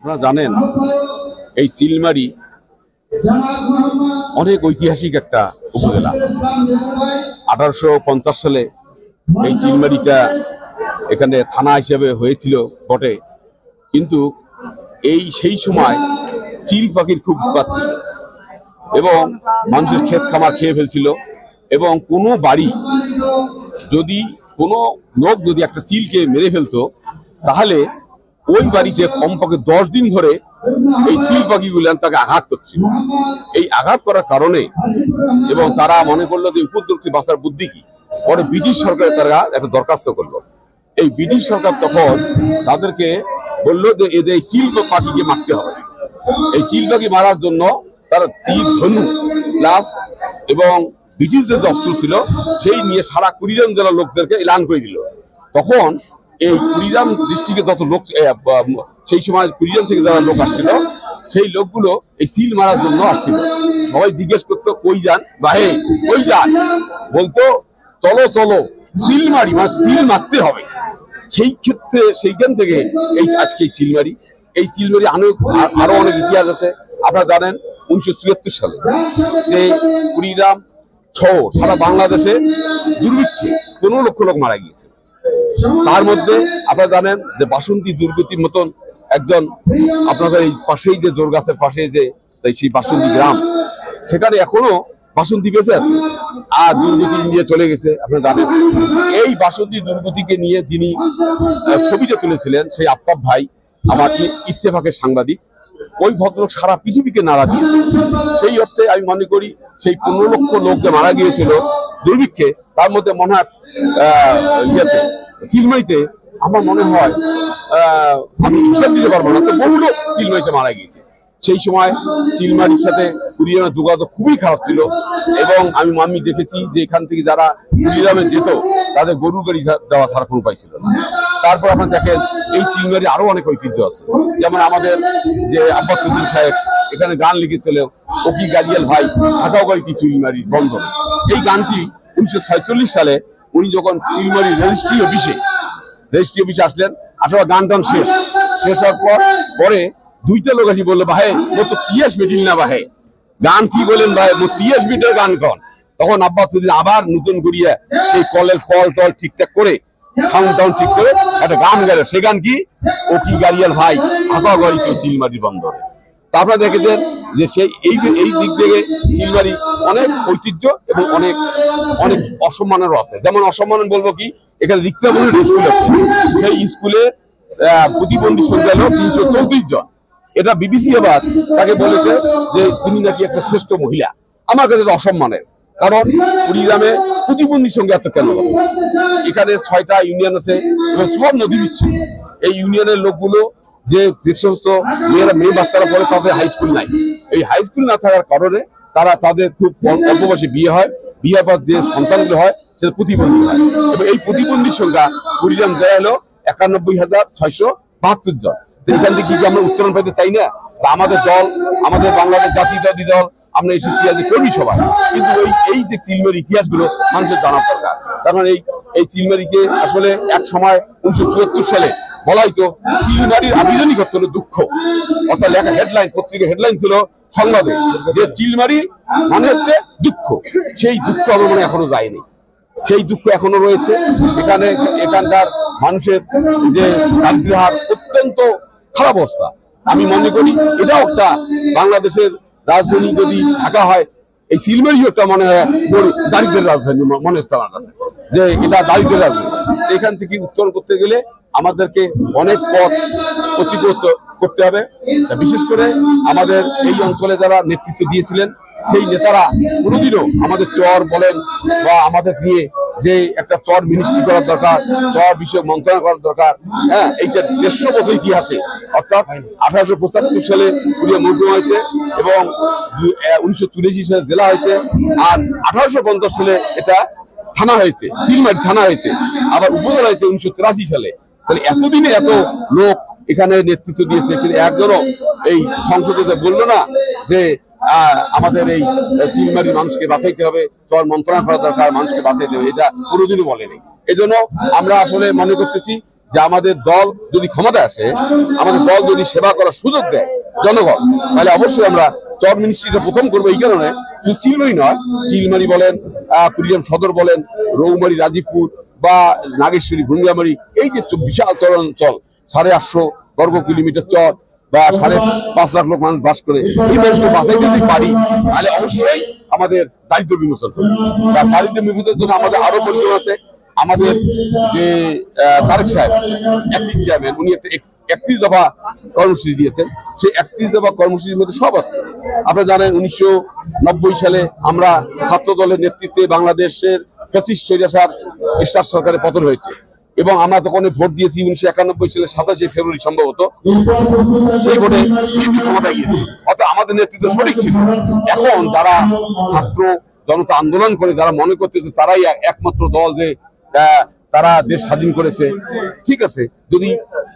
আপনারা জানেন এই চিলমারি অনেক ঐতিহাসিক একটা উপজেলা। 1850 সালে এই চিলমারিটা এখানে থানা হিসেবে হয়েছিল বটে, কিন্তু সেই সময় চিল পাখির খুব উৎপাত ছিল এবং মানুষের ক্ষেত খামার খেয়ে ফেলছিল। এবং কোনো বাড়ি যদি কোনো লোক যদি একটা চিলকে মেরে ফেলতো তাহলে ওই বাড়িতে কমপক্ষে 10 দিন ধরে এই চিল পাখিগুলো তাকে আঘাত করছিল। এই আঘাত করার কারণে এবং তারা মনে করলো যে উপদ্রব থেকে বাঁচার বুদ্ধি কি, পরে ব্রিটিশ সরকার তারা একটা দরখাস্ত করলো। এই ব্রিটিশ সরকার তখন তাদেরকে বললো যে এদের চিল পাখিকে মারতে হবে। এই চিল পাখি মারার জন্য তারা তীর, ধনুক, প্লাস এবং ব্রিটিশদের যে অস্ত্র ছিল সেই নিয়ে সারা কুড়িগ্রাম জেলার লোকদেরকে এলান করে দিল। তখন এই কুড়িগ্রাম ডিস্ট্রিক্টে যত লোক সেই সময় কুড়িগ্রাম থেকে যারা লোক আসছিল সেই লোকগুলো এই চিল মারার জন্য আসছিল। সবাই জিজ্ঞেস করতো কই যান ভাই, কই যান, বলতো চলো চলো চিল মারি, মানে চিল মারতে হবে। সেই ক্ষেত্রে সেইখান থেকে এই আজকে চিলমারি, এই চিলমারি আরো অনেক ইতিহাস আছে। আপনারা জানেন 1973 সালে যে কুড়িগ্রাম সহ সারা বাংলাদেশে দুর্ভিক্ষে 15 লক্ষ লোক মারা গিয়েছে। তার মধ্যে আপনারা জানেন যে বাসন্তী দুর্গতির মতন একজন, আপনাদের এই পাশেই যে জোরগাছের পাশে যে সেই বাসন্তী গ্রাম, সেখানে এখনো বাসন্তী বেঁচে আছে আর দুর্গতি নিয়ে চলে গেছে। আপনারা জানেন এই বাসন্তী দুর্গতিকে নিয়ে যিনি ছবিটা তুলেছিলেন সেই আফতাব ভাই, আমার ইত্তেফাকের সাংবাদিক, ওই ভদ্রলোক সারা পৃথিবীকে নাড়া দিয়েছে। সেই অর্থে আমি মনে করি সেই 15 লক্ষ লোক যে মারা গিয়েছিল দুর্ভিক্ষে, তার মধ্যে মনে হয় চিলমারিতে আমার মনে হয় আমি হিসাব দিতে পারবো না, তো বহু লোক চিলমারিতে মারা গিয়েছে। সেই সময় চিলমারির সাথে কুড়িগ্রামের যোগাযোগ খুবই খারাপ ছিল এবং আমি দেখেছি যে এখান থেকে যারা কুড়িগ্রামে যেত তাদের গরু গাড়ি যাওয়া ছাড়া কোনো উপায় ছিল না। তারপর আপনারা দেখেন এই চিলমারি আরো অনেক ঐতিহ্য আছে, যেমন আমাদের যে আব্বাস উদ্দিন সাহেব এখানে গান লিখেছিলেন, ওকি গাড়িয়াল ভাই ঢাকাও গাড়িটি চিলমারি বন্ধ। এই গানটি 1946 সালে উনি যখন চিলমারি রেজিস্ট্রি অফিসে আসলেন, আসলে গান টান শেষ হওয়ার পরে দুইটা লোক আসি বললো ভাই ও তো 30 মিনিট না ভাই, গান কি বলেন ভাই, 30 মিনিটের গান কন। তখন আব্বাস উদ্দিন আবার নতুন করিয়া সেই কলের কল টল ঠিকঠাক করে সাউন্ড টাউন্ড ঠিক করে একটা গান গেল। সে গান কি, ও কি গাড়িয়াল ভাই ঢাকা গাড়ি চিলমারি বন্দরে। তা আপনারা দেখেছেন যে সেই এই দিক থেকে চিলমারি অনেক ঐতিহ্য এবং অনেক অনেক অসম্মানেরও আছে। যেমন অসম্মান বলবো কি, এখানে রিক্তামণির স্কুল আছে, সেই স্কুলে প্রতিবন্ধী সংখ্যা হলো 334 জন। এটা বিবিসি আবার তাকে বলেছে যে তিনি নাকি একটা শ্রেষ্ঠ মহিলা। আমার কাছে এটা অসম্মানের, কারণ কুড়িগ্রামে প্রতিবন্ধী সংখ্যা এত কেন হবে? এখানে 6টা ইউনিয়ন আছে এবং 6 নদী বিচ্ছিন্ন। এই ইউনিয়নের লোকগুলো যে সমস্ত মেয়ে বাচ্চারা পড়ে তাদের হাই স্কুল নাই। এই হাই স্কুল না থাকার কারণে তাদের খুব অল্প বয়সে বিয়ে হয়, বিয়ে পর যে সন্তানগুলো হয় সেটা প্রতিবন্ধী হয়। এবং এই প্রতিবন্ধীর সংখ্যা কুড়িগ্রাম জেলা হলো 91,672 জন। এখান থেকে কি আমরা উত্তরণ পাইতে চাই না? আমাদের দল, আমাদের বাংলাদেশ জাতীয়তাবাদী দল, আমরা এসেছি আজ কর্মী সভা, কিন্তু এই যে চিলমারি ইতিহাসগুলো মানুষের জানার দরকার। কারণ এই চিলমারিকে আসলে এক সময় 1974 সালে বলা হয়তো চিলমারির আবিধানিকত্ব হলো দুঃখ, অর্থাৎ লেখা হেডলাইন, পত্রিকা হেডলাইন ছিল সংবাদে যে চিলমারি মানে হচ্ছে দুঃখ। সেই দুঃখ আমার মনে এখনো যায়নি, সেই দুঃখ এখনো রয়েছে। এখানকার মানুষের যে দারিদ্র্যের হার অত্যন্ত খারাপ অবস্থা। আমি মনে করি এটাও একটা বাংলাদেশের রাজধানী যদি ঢাকা হয়, এই চিলমারিও একটা মনে হয় দারিদ্রের রাজধানী মনে হচ্ছে আমার কাছে, যে এটা দারিদ্রের রাজধানী। এখান থেকে উত্তরণ করতে গেলে আমাদেরকে অনেক পথ অতিক্রম করতে হবে। বিশেষ করে আমাদের এই অঞ্চলে যারা নেতৃত্ব দিয়েছিলেন সেই নেতারা কোনোদিনও আমাদের চর বলেন বা আমাদের নিয়ে যে একটা চর মিনিস্ট্রি করার দরকার, চর বিষয়ক মন্ত্রণালয় করার দরকার। হ্যাঁ, এইটা 150 বছর ইতিহাসে, অর্থাৎ 1875 সালে কুড়িয়া মহকুমা হয়েছে এবং 1983 সালে জেলা হয়েছে, আর 1850 সালে এটা থানা হয়েছে, চিলমারি থানা হয়েছে, আবার উপজেলা হয়েছে 1983 সালে। তাহলে এতদিনে এত লোক এখানে নেতৃত্ব দিয়েছে, কিন্তু একজনও এই সংসদে বললো না যে আমাদের এই চিলমারি মানুষকে বাঁচাইতে হবে, চর মন্ত্রণা করা দরকার, মানুষকে বাঁচাইতে হবে, এটা কোনোদিনও বলেনি। এই জন্য আমরা আসলে মনে করতেছি যে আমাদের দল যদি ক্ষমতায় আসে, আমাদের দল যদি সেবা করার সুযোগ দেয় জনগণ, তাহলে অবশ্যই আমরা চর মিনিস্ট্রিটা প্রথম করবো। এই কারণে শুধু চিলমারি নয়, চিলমারি বলেন, কুড়িগ্রাম সদর বলেন, রৌমারি, রাজীবপুর বা নাগেশ্বরী, ভুঙ্গামারি, এই যে বিশাল চরাঞ্চল, 850 বর্গ কিলোমিটার চর বা 5.5 লাখ লোক মানুষ বাস করে, এই মানুষকে বাঁচাইতে যদি পারি তাহলে অবশ্যই আমাদের দারিদ্র বিমোচন হবে। দারিদ্র বিমোচনের জন্য আমাদের আরো পরিকল্পনা আছে। আমাদের যে তারেক সাহেব অ্যাক্টিং চেয়ারম্যান, উনি একটা 31 দফা কর্মসূচি দিয়েছেন। সেই 31 দফা কর্মসূচির মধ্যে সব আছে। আপনারা জানেন 1990 সালে আমরা ছাত্র দলের নেতৃত্বে বাংলাদেশের ফ্যাসিস্ট স্বৈরাচার এরশাদ সরকারের পতন হয়েছে এবং আমরা তখন ভোট দিয়েছি 1991 সালে 27 ফেব্রুয়ারি সম্ভবত। সেই ভোটে বিএনপি ক্ষমতায় গিয়েছে, অর্থাৎ আমাদের নেতৃত্ব সঠিক ছিল। এখন যারা ছাত্র জনতা আন্দোলন করে যারা মনে করতেছে তারাই একমাত্র দল যে তারা দেশ স্বাধীন করেছে, ঠিক আছে, যদি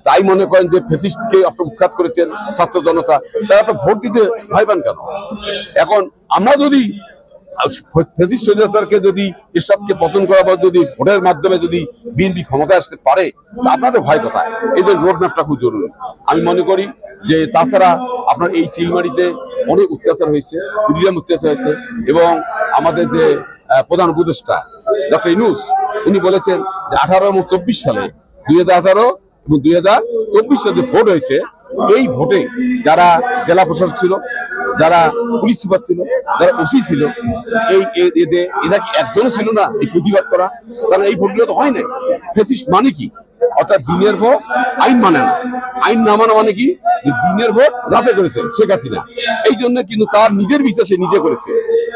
তাই মনে করেন যে ফ্যাসিস্টকে আপনারা উৎখাত করেছেন ছাত্র জনতা, তারা আপনার ভোট দিতে ভয় পান কেন? এখন আমরা যদি ফ্যাসিস্ট স্বৈরাচারকে যদি এরশাদকে পতন করা বা যদি ভোটের মাধ্যমে যদি বিএনপি ক্ষমতায় আসতে পারে, আপনাদের ভয় কোথায়? এই যে রোড ম্যাপটা খুব জরুরি আমি মনে করি। যে তাছাড়া আপনার এই চিলমারিতে অনেক অত্যাচার হয়েছে, কুড়িগ্রাম অত্যাচার হয়েছে এবং আমাদের যে প্রধান উপদেষ্টা ডক্টর ইউনূস, উনি বলেছেন যে 18 এবং 24 সালে 2018 এবং 2024 সালে যে ভোট হয়েছে, এই ভোটে যারা জেলা প্রশাসক ছিল, যারা পুলিশ সুপার ছিল, যারা ওসি ছিল, এরা কি একজনও ছিল না এই প্রতিবাদ করা? কারণ এই ভোটগুলো তো হয় নাই। ফ্যাসিস্ট মানে কি? অর্থাৎ দিনের ভোট আইন মানে না। আইন না মানা মানে কি? দিনের ভোট রাতে করেছে শেখ হাসিনা। এই জন্য কিন্তু তার নিজের বিচার সে নিজে করেছে।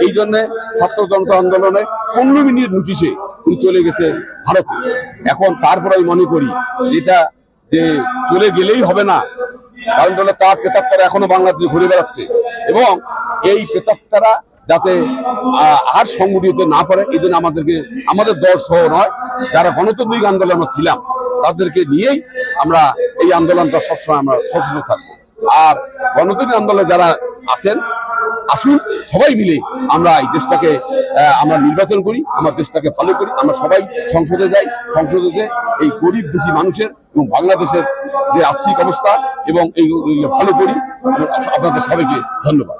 এই জন্য ছাত্র জনতা আন্দোলনে 15 মিনিট নোটিশে তিনি চলে গেছে ভারতে। এখন তারপর আমি মনে করি এটা যে চলে গেলেই হবে না, কারণ তার প্রেতাত্মারা এখনো বাংলাদেশে ঘুরে বেড়াচ্ছে এবং এই প্রেতাত্মারা যাতে আর সংগঠিত না পারে, এই জন্য আমাদেরকে আমাদের দল সহ নয়, যারা গণতান্ত্রিক আন্দোলনে ছিলাম তাদেরকে নিয়েই আমরা এই আন্দোলনটা সবসময় আমরা সচেষ্ট থাকবো। আর গণতান্ত্রিক আন্দোলনে যারা আছেন, আসুন সবাই মিলে আমরা এই দেশটাকে আমরা নির্বাচন করি, আমার দেশটাকে ভালো করি। আমরা সবাই সংসদে যাই, সংসদে যে এই গরিব দুঃখী মানুষের এবং বাংলাদেশের যে আর্থিক অবস্থা এবং এই ভালো করি। আপনাদের সবাইকে ধন্যবাদ।